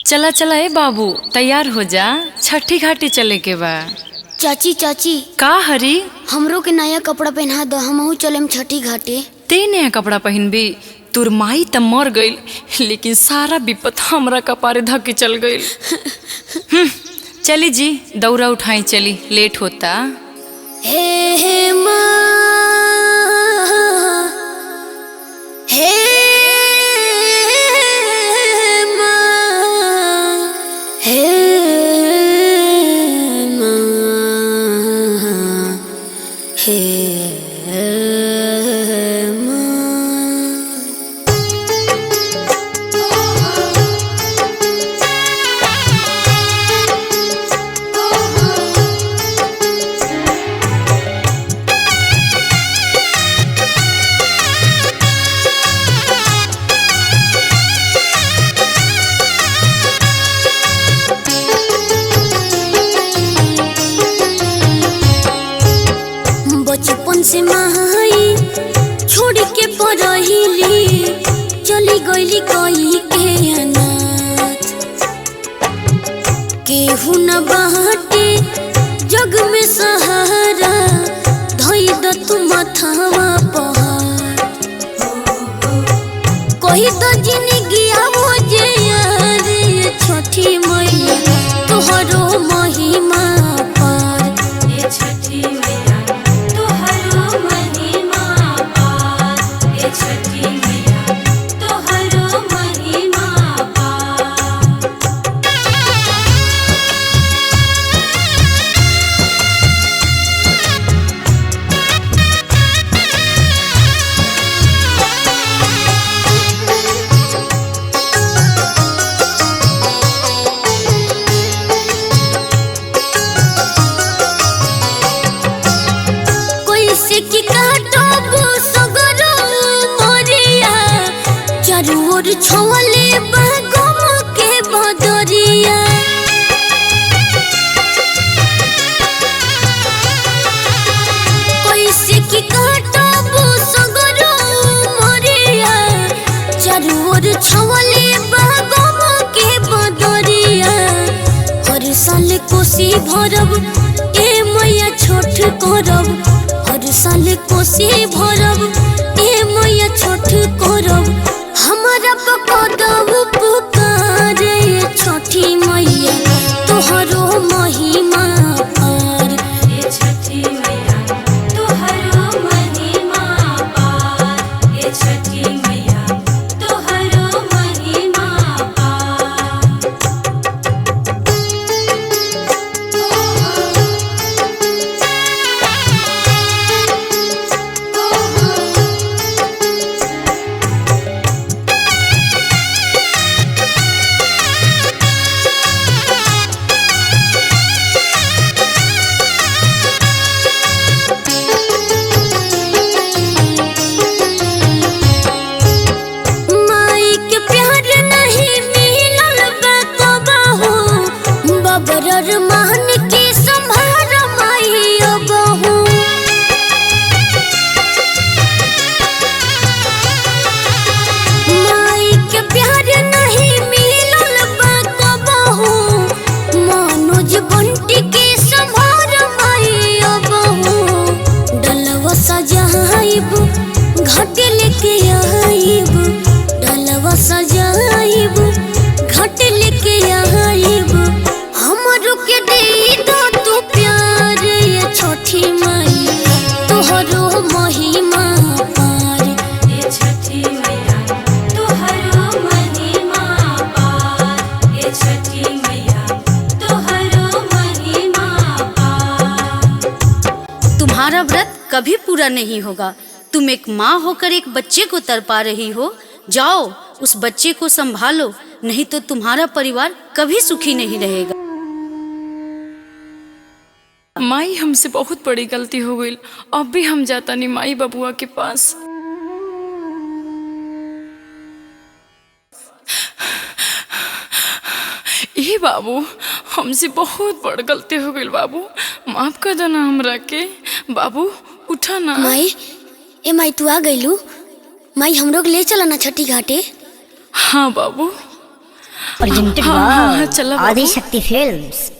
चला चला ए बाबू तैयार हो जा, छठी घाटी चले के बा। चाची चाची का हरी? हमरो के नया कपड़ा पहना दो, हमहू चलेम छठी घाटे। ते नया कपड़ा पहनबी? तुर माई त मर गईल, लेकिन सारा विपत हमरा कपारे धके चल गईल। चली जी, दौरा उठाई चली, लेट होता। हे हे माँ, हे माँ, हे माँ, हे माँ। बचपन से माई छोड़ के पढ़ली, चली गईली कई के अनाथ। केहू न बाटे जग में सहारा, धई द तू मथवा पहाड़। कही तो जिंदगी आवो जे यार, ये छठी मैया तोहरो महिमा पार। ये छठी मैया तोहरो महिमा पार, ये छठी मैया तोहरो महिमा पार। कैसे की काटबो सगरो मोरिया, चारू ओर छवले बागम के बदरिया। कैसे की काटबो सगरो मोरिया, चारू ओर छवले बागम के बदरिया। हर साल कोसी भरब ए मैया छोट करब, हर साल कोसी भरब ए मैया छोट करब। हमारा पकड़ब पुकार, ये छठी मैया तोहरो महिमा पार। ये छठी मैया तोहरो महिमा पार, ये छठी मैया तोहरो महिमा पार। माई के प्यार नहीं मिलल बा कबहू, बबरर मान के संभार माई अबहू। माई के प्यार नहीं मिलल बा कबहू, मनोज बंटी के संभार माई अबहू। डलवा सजाइब घाटे लेके आइब, डलवा सजाइब घाटे लेके आइब। हमरो के दे दो तू प्यार, ये छठी माई तोहरो महिमा पार। ये छठी मैया तोहरो महिमा पार, ये छठी मैया तोहरो महिमा पार। तुम्हारा व्रत कभी पूरा नहीं होगा। तुम एक माँ होकर एक बच्चे को तड़पा रही हो। जाओ उस बच्चे को संभालो, नहीं तो तुम्हारा परिवार कभी सुखी नहीं रहेगा। माई हमसे बहुत बड़ी गलती हो गई, अब भी हम जाता नहीं माई बबुआ के पास। ए बाबू, हमसे बहुत बड़ गलती हो गई बाबू, माफ कर देना हमरा के। बाबू उठा ना। माई ए माई तू आ गईलू? माई हमरो के ले चला ना छठी घाटे। हाँ बाबू, प्रेजेंटेड हाँ, हाँ, हाँ, बाय चला बाबू। आदिशक्ति फिल्म्स।